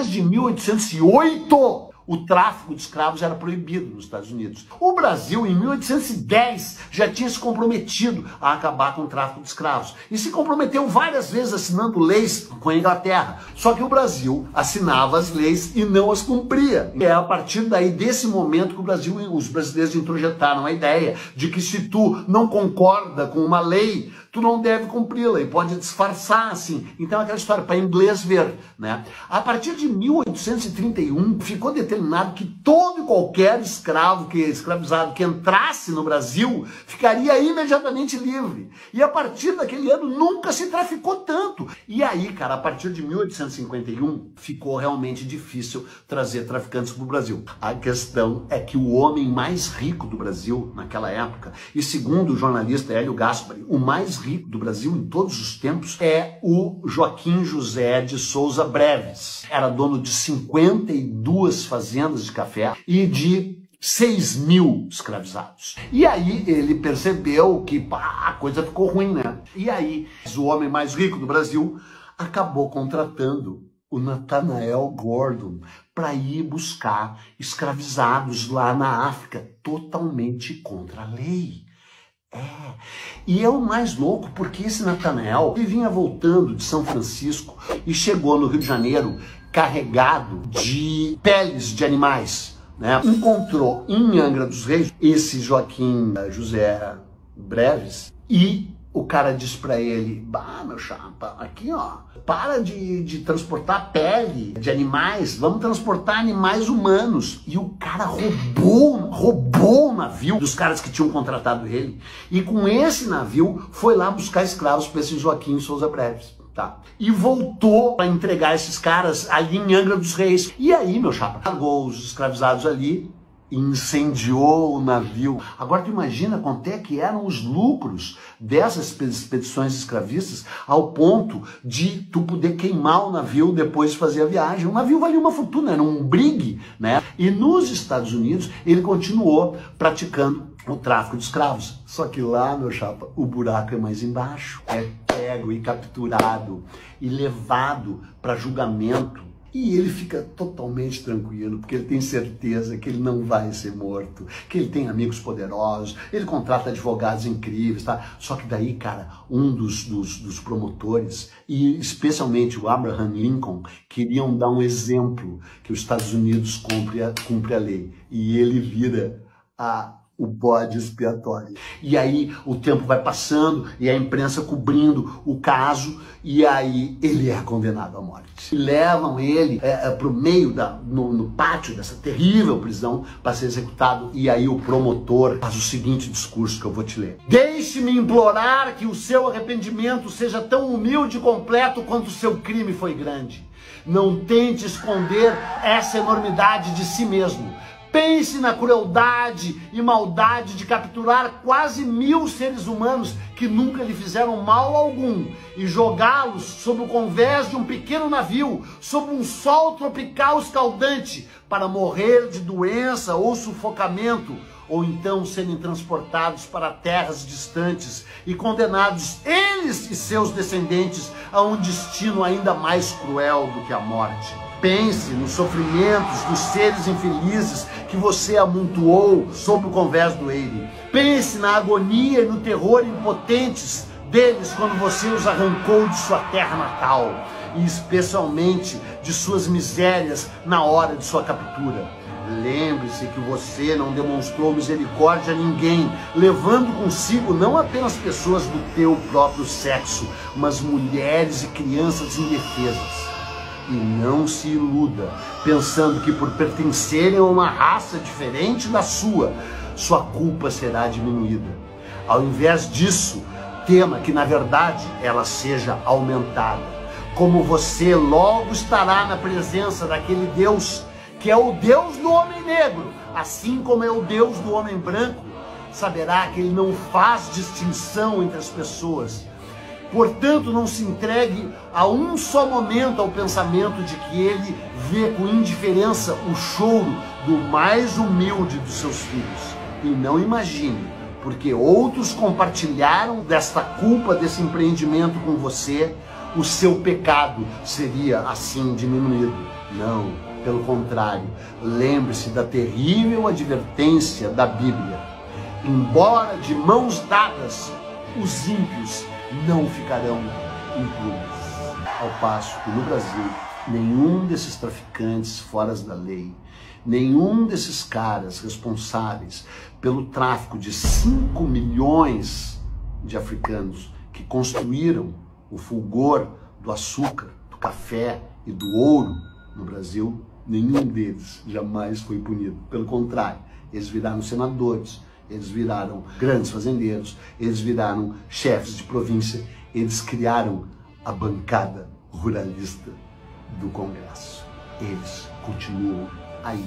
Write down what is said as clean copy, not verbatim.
desde 1808, o tráfico de escravos era proibido nos Estados Unidos. O Brasil, em 1810, já tinha se comprometido a acabar com o tráfico de escravos. E se comprometeu várias vezes assinando leis com a Inglaterra. Só que o Brasil assinava as leis e não as cumpria. E é a partir daí, desse momento, que os brasileiros introjetaram a ideia de que se tu não concorda com uma lei, tu não deve cumpri-la e pode disfarçar assim. Então aquela história para inglês ver, né? A partir de 1831 ficou determinado que todo e qualquer escravizado que entrasse no Brasil ficaria imediatamente livre. E a partir daquele ano nunca se traficou tanto. E aí, cara, a partir de 1851 ficou realmente difícil trazer traficantes para o Brasil. A questão é que o homem mais rico do Brasil naquela época, e segundo o jornalista Hélio Gaspari, o mais rico do Brasil em todos os tempos é o Joaquim José de Souza Breves. Era dono de 52 fazendas de café e de 6.000 escravizados. E aí ele percebeu que a coisa ficou ruim, né? E aí o homem mais rico do Brasil acabou contratando o Nathanael Gordon para ir buscar escravizados lá na África, totalmente contra a lei. E é o mais louco porque esse Nathanael ele vinha voltando de São Francisco e chegou no Rio de Janeiro carregado de peles de animais, né? Encontrou em Angra dos Reis esse Joaquim José Breves e o cara disse pra ele: bah, meu chapa, aqui ó, para de transportar pele de animais, vamos transportar animais humanos. E o cara roubou o navio dos caras que tinham contratado ele. E com esse navio foi lá buscar escravos para esse Joaquim Souza Breves. Tá. E voltou para entregar esses caras ali em Angra dos Reis. E aí, meu chapa, largou os escravizados ali, incendiou o navio. Agora tu imagina quanto é que eram os lucros dessas expedições escravistas ao ponto de tu poder queimar o navio depois de fazer a viagem. O navio valia uma fortuna, era um brig, né? E nos Estados Unidos ele continuou praticando o tráfico de escravos. Só que lá, meu chapa, o buraco é mais embaixo. É pego e capturado e levado para julgamento. E ele fica totalmente tranquilo, porque ele tem certeza que ele não vai ser morto, que ele tem amigos poderosos, ele contrata advogados incríveis, tá? Só que daí, cara, um dos promotores, e especialmente o Abraham Lincoln, queriam dar um exemplo que os Estados Unidos cumpre a lei. E ele vira o bode expiatório. E aí o tempo vai passando e a imprensa cobrindo o caso e aí ele é condenado à morte. Levam ele para o meio, no pátio dessa terrível prisão para ser executado e aí o promotor faz o seguinte discurso que eu vou te ler. Deixe-me implorar que o seu arrependimento seja tão humilde e completo quanto o seu crime foi grande. Não tente esconder essa enormidade de si mesmo. Pense na crueldade e maldade de capturar quase 1000 seres humanos que nunca lhe fizeram mal algum e jogá-los sob o convés de um pequeno navio, sob um sol tropical escaldante, para morrer de doença ou sufocamento, ou então serem transportados para terras distantes e condenados eles e seus descendentes a um destino ainda mais cruel do que a morte. Pense nos sofrimentos dos seres infelizes que você amontoou sob o convés do Eire. Pense na agonia e no terror impotentes deles quando você os arrancou de sua terra natal, e especialmente de suas misérias na hora de sua captura. Lembre-se que você não demonstrou misericórdia a ninguém, levando consigo não apenas pessoas do teu próprio sexo, mas mulheres e crianças indefesas. E não se iluda, pensando que por pertencerem a uma raça diferente da sua culpa será diminuída. Ao invés disso, tema que na verdade ela seja aumentada. Como você logo estará na presença daquele Deus, que é o Deus do homem negro, assim como é o Deus do homem branco, saberá que ele não faz distinção entre as pessoas. Portanto, não se entregue a um só momento ao pensamento de que ele vê com indiferença o choro do mais humilde dos seus filhos. E não imagine, porque outros compartilharam desta culpa, desse empreendimento com você, o seu pecado seria assim diminuído. Não, pelo contrário, lembre-se da terrível advertência da Bíblia. Embora de mãos dadas, os ímpios não ficarão impunes. Ao passo que no Brasil, nenhum desses traficantes fora da lei, nenhum desses caras responsáveis pelo tráfico de 5 milhões de africanos que construíram o fulgor do açúcar, do café e do ouro no Brasil, nenhum deles jamais foi punido. Pelo contrário, eles viraram senadores, eles viraram grandes fazendeiros, eles viraram chefes de província, eles criaram a bancada ruralista do Congresso. Eles continuam aí.